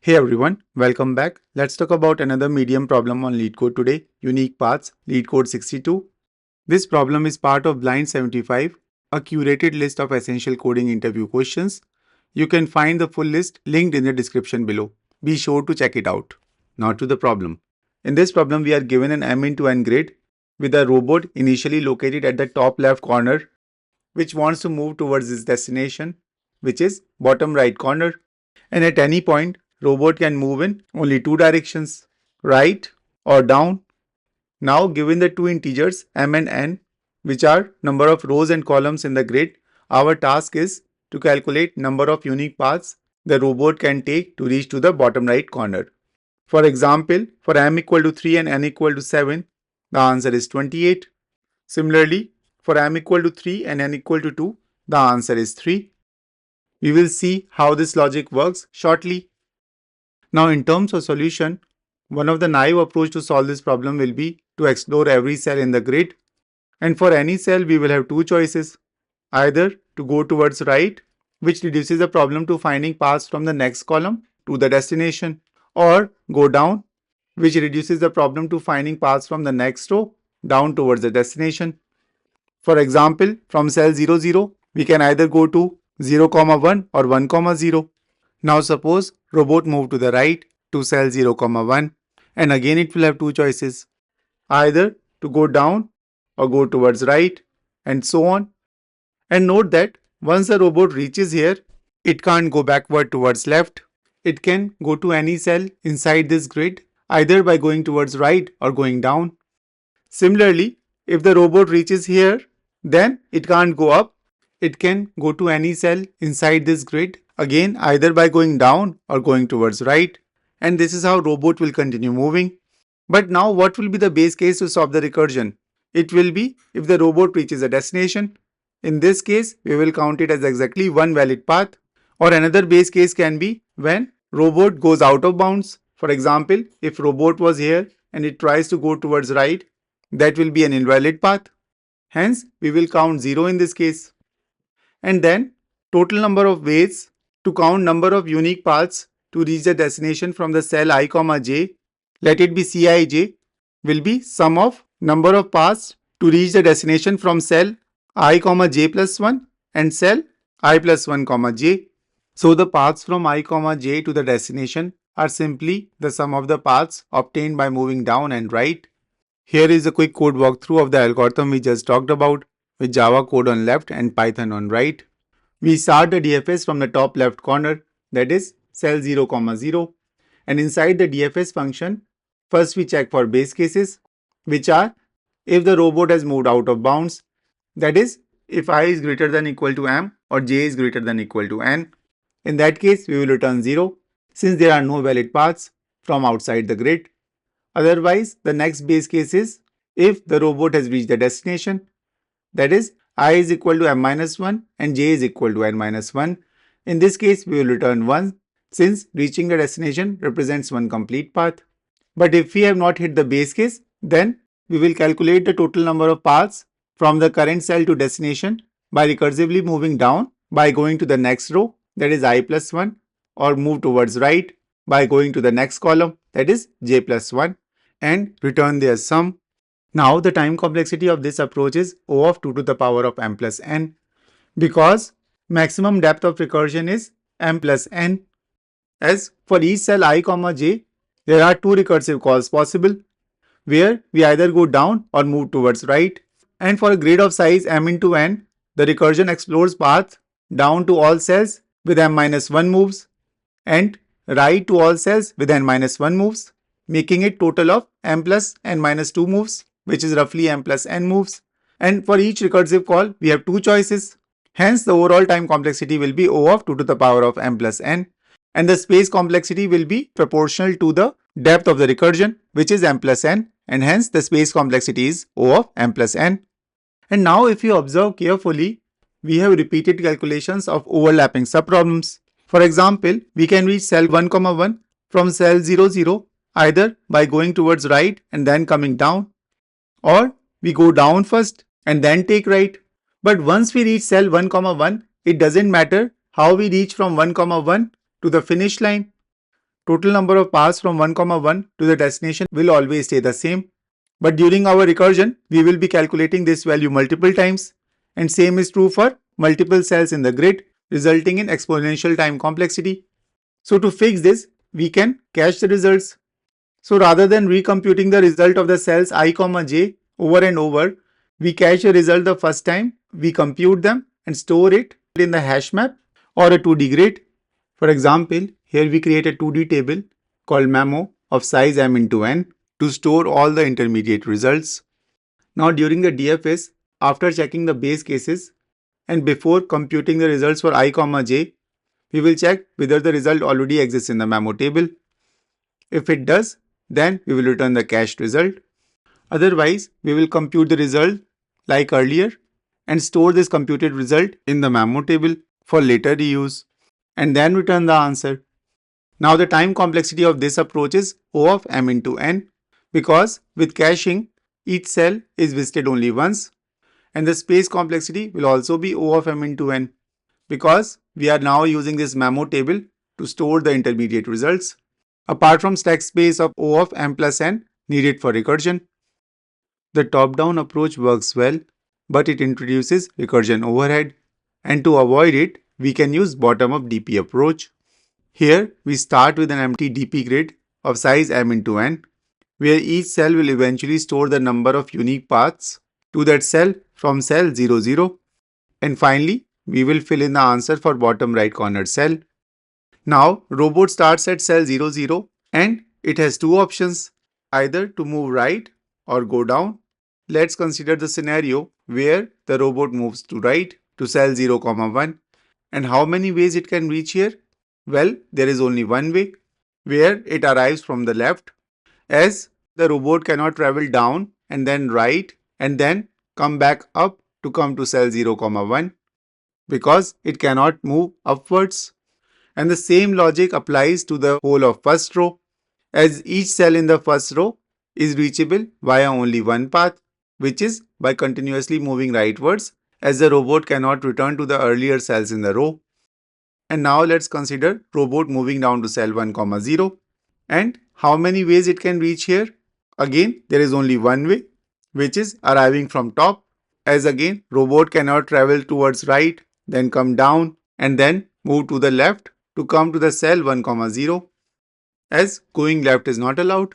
Hey everyone, welcome back. Let's talk about another medium problem on Leetcode today, unique paths, Leetcode 62. This problem is part of Blind 75, a curated list of essential coding interview questions. You can find the full list linked in the description below. Be sure to check it out. Now to the problem. In this problem, we are given an m into n grid with a robot initially located at the top left corner which wants to move towards its destination, which is bottom right corner. And at any point, robot can move in only two directions, right or down. Now given the two integers m and n, which are number of rows and columns in the grid, our task is to calculate number of unique paths the robot can take to reach to the bottom right corner. For example, for m equal to 3 and n equal to 7, the answer is 28. Similarly, for m equal to 3 and n equal to 2, the answer is 3. We will see how this logic works shortly. Now in terms of solution, one of the naive approach to solve this problem will be to explore every cell in the grid. And for any cell, we will have two choices. Either to go towards right, which reduces the problem to finding paths from the next column to the destination, or go down, which reduces the problem to finding paths from the next row down towards the destination. For example, from cell 0, 0, we can either go to 0, 1 or 1, 0. Now suppose robot move to the right to cell 0, 1 and again it will have two choices. Either to go down or go towards right and so on. And note that once the robot reaches here, it can't go backward towards left. It can go to any cell inside this grid either by going towards right or going down. Similarly, if the robot reaches here, then it can't go up. It can go to any cell inside this grid, again either by going down or going towards right. And this is how robot will continue moving. But now what will be the base case to solve the recursion? It will be if the robot reaches a destination. In this case, we will count it as exactly one valid path. Or another base case can be when robot goes out of bounds. For example, if robot was here and it tries to go towards right, that will be an invalid path. Hence, we will count 0 in this case. And then, total number of ways to count number of unique paths to reach the destination from the cell I, j, let it be Cij, will be sum of number of paths to reach the destination from cell I, j plus 1 and cell I plus 1, j. So the paths from I, j to the destination are simply the sum of the paths obtained by moving down and right. Here is a quick code walkthrough of the algorithm we just talked about with Java code on left and Python on right. We start the DFS from the top left corner, that is cell 0, 0. And inside the DFS function, first we check for base cases, which are if the robot has moved out of bounds, that is if I is greater than equal to m or j is greater than equal to n. In that case, we will return 0 since there are no valid paths from outside the grid. Otherwise, the next base case is if the robot has reached the destination, that is I is equal to m minus 1 and j is equal to n minus 1. In this case, we will return 1 since reaching the destination represents one complete path. But if we have not hit the base case, then we will calculate the total number of paths from the current cell to destination by recursively moving down by going to the next row, that is I plus 1, or move towards right by going to the next column, that is j plus 1, and return their sum. Now the time complexity of this approach is O of 2 to the power of m plus n, because maximum depth of recursion is m plus n. As for each cell I, j, there are two recursive calls possible, where we either go down or move towards right. And for a grid of size m into n, the recursion explores paths down to all cells with m minus 1 moves and right to all cells with n minus 1 moves, making it total of m plus n minus 2 moves, which is roughly m plus n moves. And for each recursive call, we have two choices. Hence, the overall time complexity will be O of 2 to the power of m plus n, and the space complexity will be proportional to the depth of the recursion, which is m plus n, and hence the space complexity is O of m plus n. And now if you observe carefully, we have repeated calculations of overlapping subproblems. For example, we can reach cell 1, 1 from cell 0, 0 either by going towards right and then coming down, or we go down first and then take right. But once we reach cell 1, 1, it doesn't matter how we reach from 1, 1 to the finish line. total number of paths from 1, 1 to the destination will always stay the same. But during our recursion, we will be calculating this value multiple times, and same is true for multiple cells in the grid, resulting in exponential time complexity. So to fix this, we can cache the results. So rather than recomputing the result of the cells I, j over and over, we cache a result the first time, we compute them and store it in the hash map or a 2D grid. For example, here we create a 2D table called memo of size m into n to store all the intermediate results. Now during the DFS, after checking the base cases and before computing the results for I, j, we will check whether the result already exists in the memo table. If it does, then we will return the cached result. Otherwise, we will compute the result like earlier and store this computed result in the memo table for later reuse and then return the answer. Now the time complexity of this approach is O of m into n because with caching, each cell is visited only once, and the space complexity will also be O of m into n because we are now using this memo table to store the intermediate results, apart from stack space of O of m plus n needed for recursion. The top-down approach works well, but it introduces recursion overhead, and to avoid it, we can use bottom-up DP approach. Here, we start with an empty DP grid of size m into n, where each cell will eventually store the number of unique paths to that cell from cell 0, 0. And finally, we will fill in the answer for bottom right cornered cell. Now, robot starts at cell 0, 0 and it has two options, either to move right or go down. Let's consider the scenario where the robot moves to right to cell 0, 1. And how many ways it can reach here? Well, there is only one way, where it arrives from the left, as the robot cannot travel down and then right and then come back up to come to cell 0, 1 because it cannot move upwards. And the same logic applies to the whole of first row, as each cell in the first row is reachable via only one path, which is by continuously moving rightwards, as the robot cannot return to the earlier cells in the row. And now let's consider robot moving down to cell 1, 0. And how many ways it can reach here? Again, there is only one way, which is arriving from top, as again robot cannot travel towards right, then come down and then move to the left to come to the cell 1, 0, as going left is not allowed.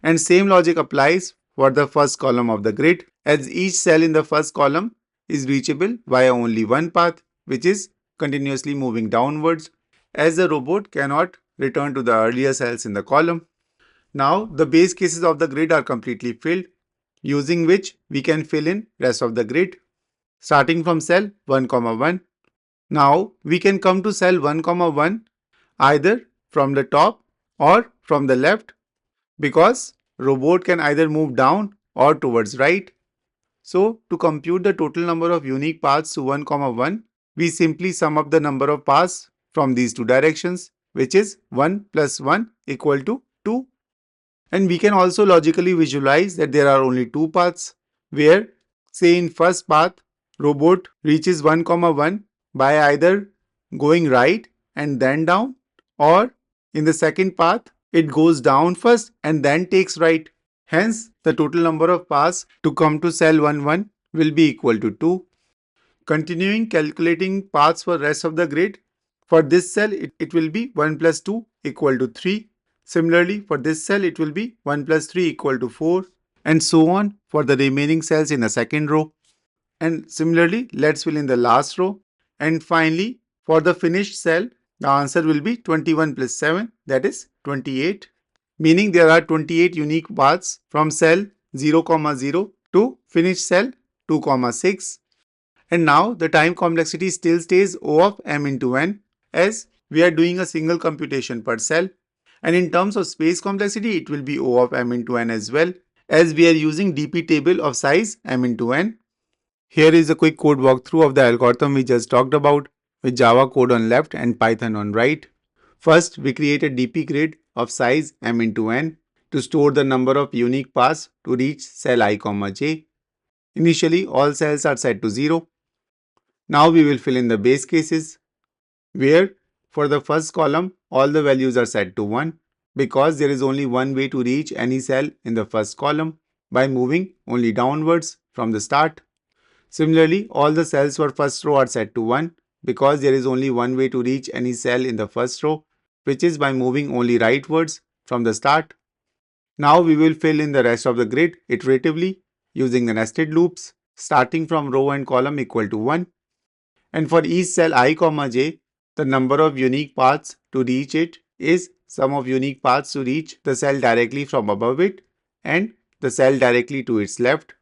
And same logic applies for the first column of the grid, as each cell in the first column is reachable via only one path, which is continuously moving downwards, as the robot cannot return to the earlier cells in the column. Now the base cases of the grid are completely filled, using which we can fill in rest of the grid. Starting from cell 1, 1. Now we can come to cell 1, 1 either from the top or from the left, because robot can either move down or towards right. So to compute the total number of unique paths to 1, 1, we simply sum up the number of paths from these two directions, which is 1 plus 1 equal to 2. And we can also logically visualize that there are only two paths, where say in first path, robot reaches 1, 1 by either going right and then down, or in the second path, it goes down first and then takes right. Hence, the total number of paths to come to cell 1, 1 will be equal to 2. Continuing calculating paths for rest of the grid, for this cell it will be 1 plus 2 equal to 3. Similarly, for this cell it will be 1 plus 3 equal to 4, and so on for the remaining cells in the second row. And similarly, let's fill in the last row. And finally, for the finished cell, the answer will be 21 plus 7, that is 28. Meaning there are 28 unique paths from cell 0, 0 to finished cell 2, 6. And now the time complexity still stays O of m into n, as we are doing a single computation per cell. And in terms of space complexity, it will be O of m into n as well, as we are using DP table of size m into n. Here is a quick code walkthrough of the algorithm we just talked about, with Java code on left and Python on right. First, we create a DP grid of size m into n to store the number of unique paths to reach cell I, j. Initially, all cells are set to 0. Now we will fill in the base cases, where for the first column, all the values are set to 1. because there is only one way to reach any cell in the first column, by moving only downwards from the start. Similarly, all the cells for first row are set to 1 because there is only one way to reach any cell in the first row, which is by moving only rightwards from the start. Now we will fill in the rest of the grid iteratively using the nested loops, starting from row and column equal to 1. And for each cell I, j, the number of unique paths to reach it is sum of unique paths to reach the cell directly from above it and the cell directly to its left.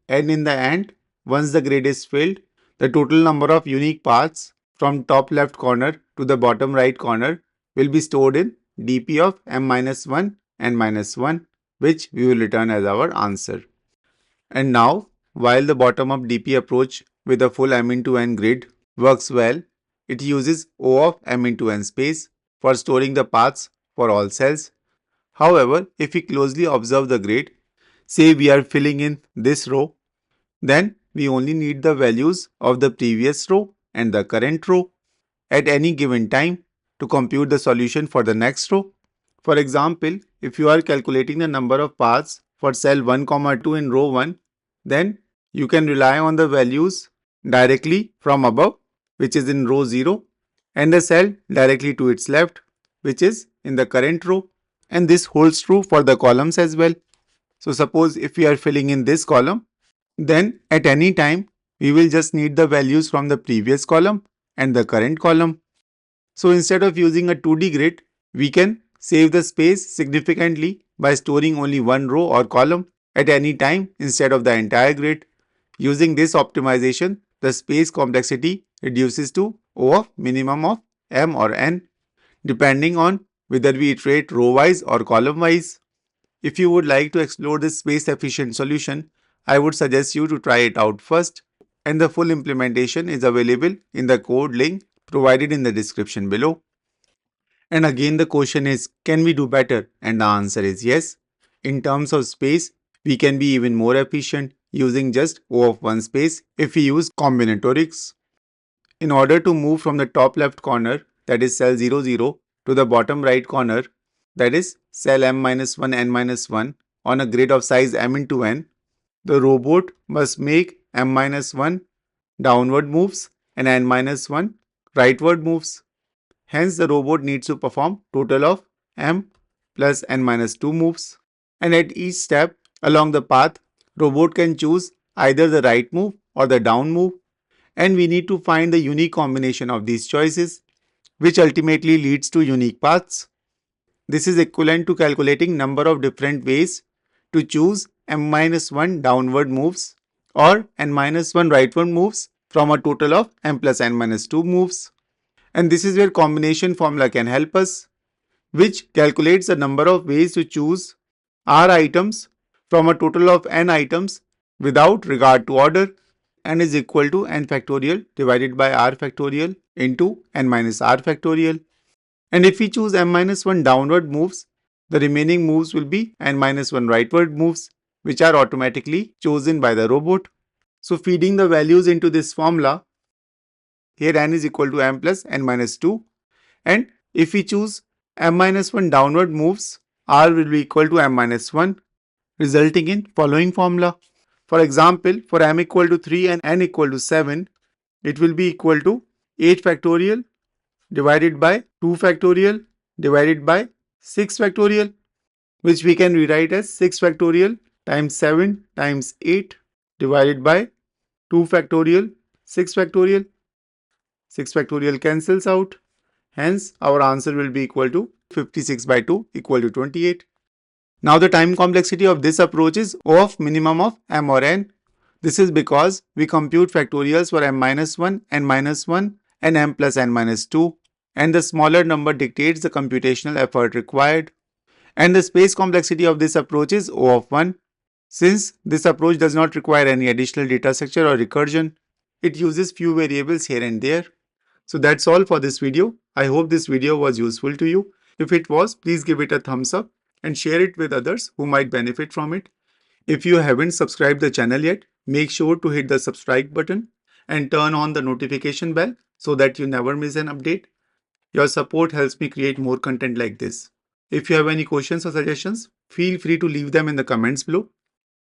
And in the end, once the grid is filled, the total number of unique paths from top left corner to the bottom right corner will be stored in dp of m-1 and -1, which we will return as our answer. And now, while the bottom-up dp approach with a full m into n grid works well, it uses O of m into n space for storing the paths for all cells. However, if we closely observe the grid, say we are filling in this row, then we only need the values of the previous row and the current row at any given time to compute the solution for the next row. For example, if you are calculating the number of paths for cell 1, 2 in row 1, then you can rely on the values directly from above, which is in row 0, and the cell directly to its left, which is in the current row. And this holds true for the columns as well. So suppose if we are filling in this column, then at any time we will just need the values from the previous column and the current column. So instead of using a 2D grid, we can save the space significantly by storing only one row or column at any time instead of the entire grid. Using this optimization, the space complexity reduces to O of minimum of m or n, depending on whether we iterate row-wise or column-wise. If you would like to explore this space-efficient solution, I would suggest you to try it out first, and the full implementation is available in the code link provided in the description below. And again the question is, can we do better? And the answer is yes. In terms of space, we can be even more efficient using just O of 1 space if we use combinatorics. In order to move from the top left corner, that is cell 00, to the bottom right corner, that is cell m-1 n-1, on a grid of size m into n, the robot must make m-1 downward moves and n-1 rightward moves. Hence, the robot needs to perform total of m plus n-2 moves. And at each step along the path, robot can choose either the right move or the down move. And we need to find the unique combination of these choices, which ultimately leads to unique paths. This is equivalent to calculating number of different ways to choose m-1 downward moves or n-1 rightward moves from a total of m plus n-2 moves. And this is where combination formula can help us, which calculates the number of ways to choose r items from a total of n items without regard to order, n is equal to n factorial divided by r factorial into n minus r factorial. And if we choose m-1 downward moves, the remaining moves will be n-1 rightward moves, which are automatically chosen by the robot. So feeding the values into this formula, here n is equal to m plus n-2, and if we choose m-1 downward moves, r will be equal to m-1, resulting in following formula. For example, for m equal to 3 and n equal to 7, it will be equal to 8 factorial divided by 2 factorial divided by 6 factorial, which we can rewrite as 6 factorial times 7 times 8 divided by 2 factorial, 6 factorial. 6 factorial cancels out. Hence, our answer will be equal to 56 by 2 equal to 28. Now, the time complexity of this approach is O of minimum of m or n. This is because we compute factorials for m-1, n-1 and m plus n-2, and the smaller number dictates the computational effort required. And the space complexity of this approach is O of 1. Since this approach does not require any additional data structure or recursion, it uses few variables here and there. So that's all for this video. I hope this video was useful to you. If it was, please give it a thumbs up and share it with others who might benefit from it. If you haven't subscribed the channel yet, make sure to hit the subscribe button and turn on the notification bell so that you never miss an update. Your support helps me create more content like this. If you have any questions or suggestions, feel free to leave them in the comments below.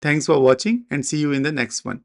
Thanks for watching and see you in the next one.